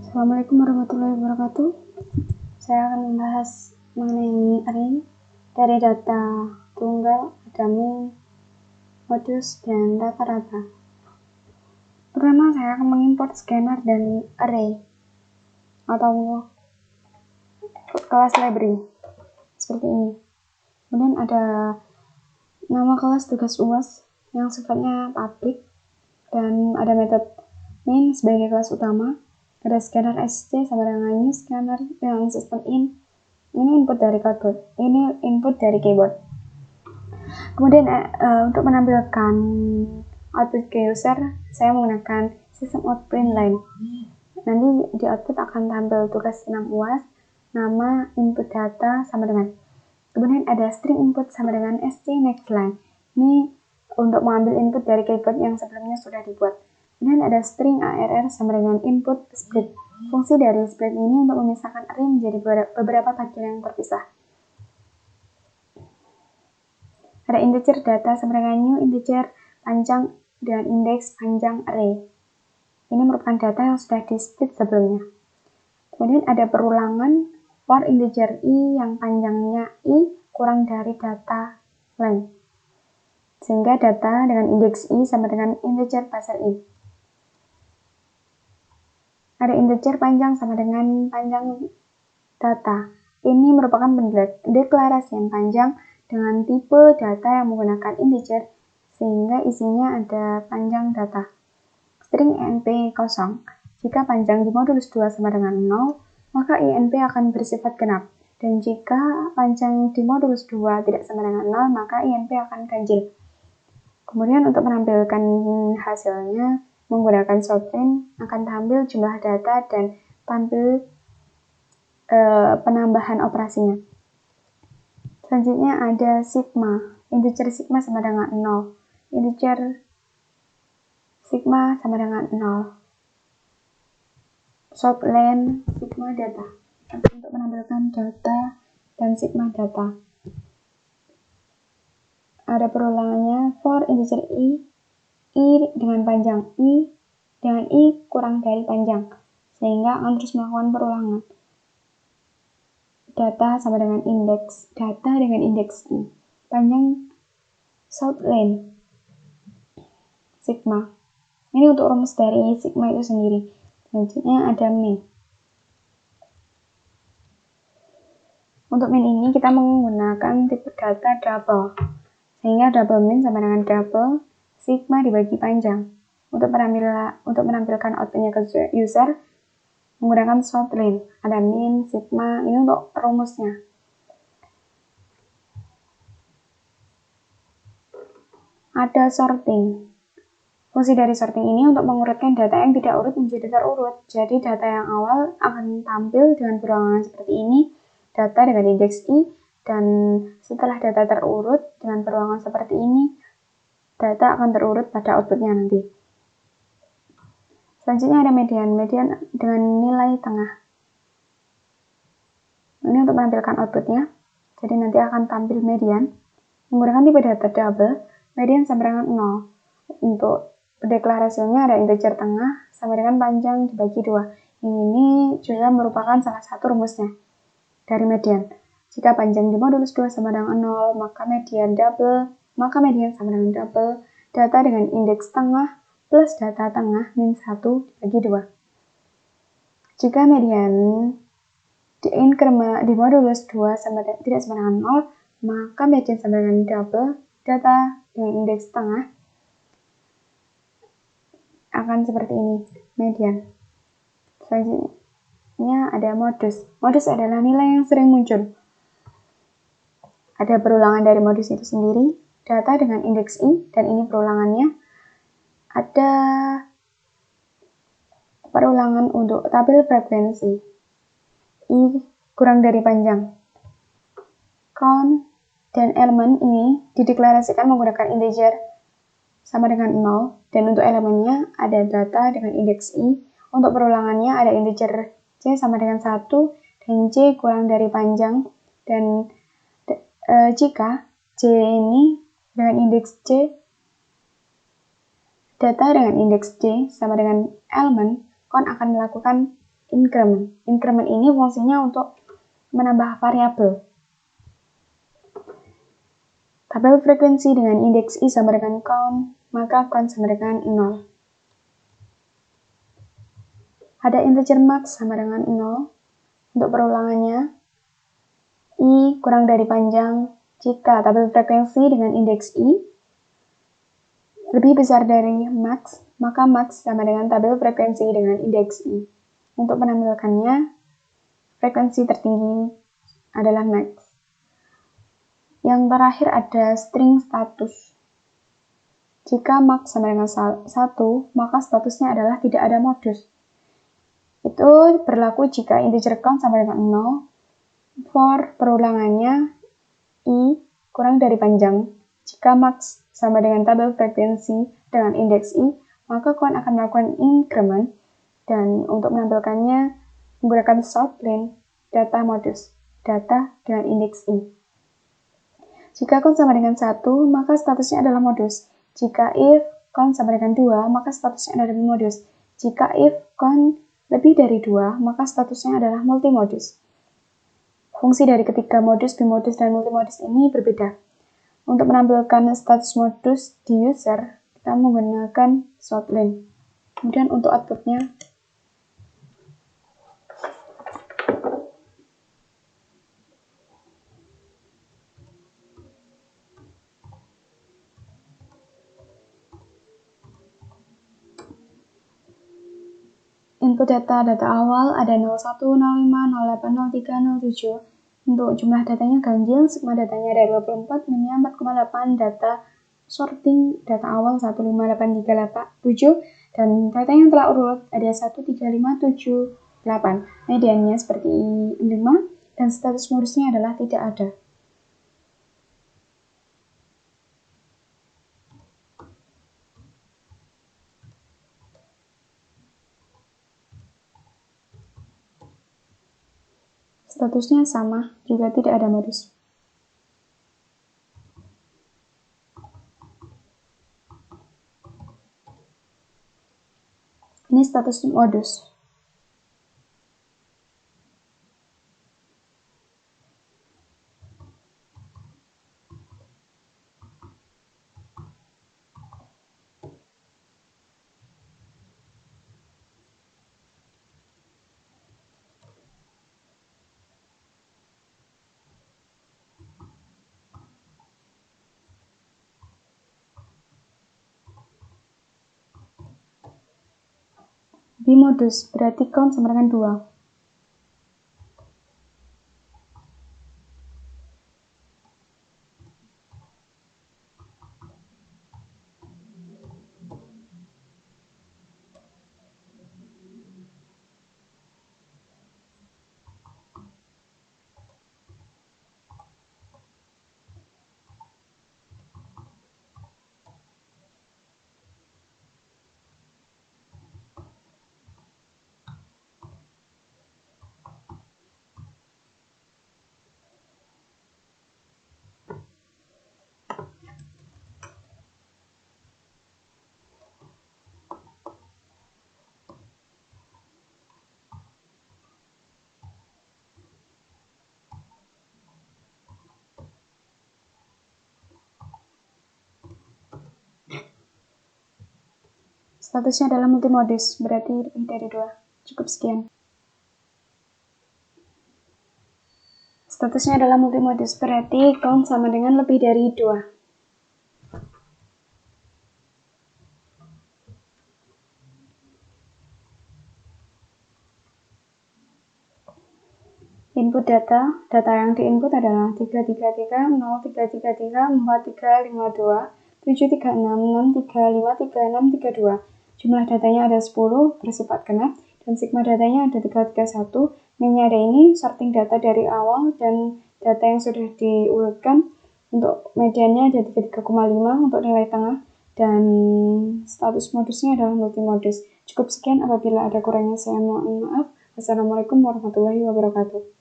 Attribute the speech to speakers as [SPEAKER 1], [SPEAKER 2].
[SPEAKER 1] Assalamualaikum warahmatullahi wabarakatuh. Saya akan membahas mengenai array dari data tunggal, ada min, modus, dan rata-rata. Pertama, saya akan mengimport scanner dari array atau kelas library seperti ini. Kemudian ada nama kelas tugas UAS yang sifatnya public, dan ada metode main sebagai kelas utama. Ada scanner SC sama dengan new scanner dengan sistem in. Ini input dari keyboard, ini input dari keyboard. Kemudian untuk menampilkan output ke user, saya menggunakan sistem outprint line. Nanti di output akan tampil tugas 6 UAS, nama, input data sama dengan. Kemudian ada string input sama dengan SC next line. Ini untuk mengambil input dari keyboard yang sebelumnya sudah dibuat. Kemudian ada string ARR sama dengan input split. Fungsi dari split ini untuk memisahkan array menjadi beberapa bagian yang terpisah. Ada integer data sama dengan new integer panjang dengan indeks panjang array. Ini merupakan data yang sudah di split sebelumnya. Kemudian ada perulangan for integer i yang panjangnya i kurang dari data length. Sehingga data dengan indeks i sama dengan integer pasar i. Ada integer panjang sama dengan panjang data. Ini merupakan deklarasian panjang dengan tipe data yang menggunakan integer, sehingga isinya ada panjang data. String INP kosong. Jika panjang di modulus 2 sama dengan 0, maka INP akan bersifat genap. Dan jika panjang di modulus 2 tidak sama dengan 0, maka INP akan ganjil. Kemudian untuk menampilkan hasilnya, menggunakan shortline akan tampil jumlah data dan tampil penambahan operasinya. Selanjutnya ada sigma. Integer sigma sama dengan 0. Integer sigma sama dengan 0. Shortline sigma data. Untuk menampilkan data dan sigma data. Ada perulangannya for integer i dengan panjang i dengan i kurang dari panjang, sehingga akan terus melakukan perulangan. Data sama dengan indeks data dengan indeks i. Panjang shortline sigma. Ini untuk rumus dari sigma itu sendiri. Selanjutnya ada min. Untuk min ini kita menggunakan tipe data double, sehingga double min sama dengan double sigma dibagi panjang. Untuk menampilkan outputnya ke user, menggunakan shortline. Ada min, sigma, ini untuk rumusnya. Ada sorting. Fungsi dari sorting ini untuk mengurutkan data yang tidak urut menjadi terurut. Jadi data yang awal akan tampil dengan perulangan seperti ini, data dengan indeks i, dan setelah data terurut dengan perulangan seperti ini, data akan terurut pada outputnya nanti. Selanjutnya ada median dengan nilai tengah. Ini untuk menampilkan outputnya, jadi nanti akan tampil median. Menggunakan tipe data double, median sama dengan 0. Untuk deklarasinya ada integer tengah sama dengan panjang dibagi 2. Ini juga merupakan salah satu rumusnya dari median. Jika panjang di modulus 2 sama dengan 0, maka median sama dengan double data dengan indeks tengah plus data tengah min 1 dibagi 2. Jika median di modulus 2 tidak sama dengan 0, maka median sama dengan double data dengan indeks tengah akan seperti ini, median. Selanjutnya ada modus. Modus adalah nilai yang sering muncul. Ada perulangan dari modus itu sendiri, data dengan indeks i, dan ini perulangannya. Ada perulangan untuk tabel frekuensi. I kurang dari panjang. Count dan elemen ini dideklarasikan menggunakan integer sama dengan 0, dan untuk elemennya ada data dengan indeks i. Untuk perulangannya ada integer c sama dengan 1 dan c kurang dari panjang, dan jika c ini dengan indeks c, data dengan indeks c sama dengan elemen, count akan melakukan increment. Increment ini fungsinya untuk menambah variabel. Tabel frekuensi dengan indeks I sama dengan count, maka count sama dengan 0. Ada integer max sama dengan 0. Untuk perulangannya, I kurang dari panjang jika tabel frekuensi dengan indeks I lebih besar dari max, maka max sama dengan tabel frekuensi dengan indeks I. Untuk menampilkannya, frekuensi tertinggi adalah max. Yang terakhir ada string status. Jika max sama dengan 1, maka statusnya adalah tidak ada modus. Itu berlaku jika integer count sama dengan 0. For perulangannya, I kurang dari panjang. Jika max sama dengan tabel frekuensi dengan indeks I, maka count akan melakukan increment. Dan untuk menampilkannya, menggunakan sortlen data modus, data dengan indeks I. Jika count sama dengan 1, maka statusnya adalah modus. Jika if count sama dengan 2, maka statusnya adalah bimodus. Jika if count lebih dari 2, maka statusnya adalah multimodus. Fungsi dari ketiga modus, bimodus, dan multimodus ini berbeda. Untuk menampilkan status modus di user, kita menggunakan sortlen. Kemudian untuk outputnya, input data awal ada 01, 05, 08, 03, 07. Untuk jumlah datanya ganjil, sigma datanya ada 24, minnya 4,8, data sorting data awal 15837, dan data yang telah urut ada 13578. Mediannya seperti 5, dan status modusnya adalah tidak ada. Statusnya sama, juga tidak ada modus. Ini status modus. Bimodus berarti count sama dengan 2. Statusnya adalah multimodus, berarti lebih dari 2. Cukup sekian. Statusnya adalah multimodus, berarti count sama dengan lebih dari 2. Input data yang diinput adalah 333, 0333, 4352, 736, 635, 3632. Jumlah datanya ada 10, bersifat genap, dan sigma datanya ada 331. Minnya ada ini, sorting data dari awal, dan data yang sudah diurutkan. Untuk mediannya ada 33,5 untuk nilai tengah, dan status modusnya adalah multimodus. Cukup sekian, apabila ada kurangnya saya mohon maaf. Wassalamualaikum warahmatullahi wabarakatuh.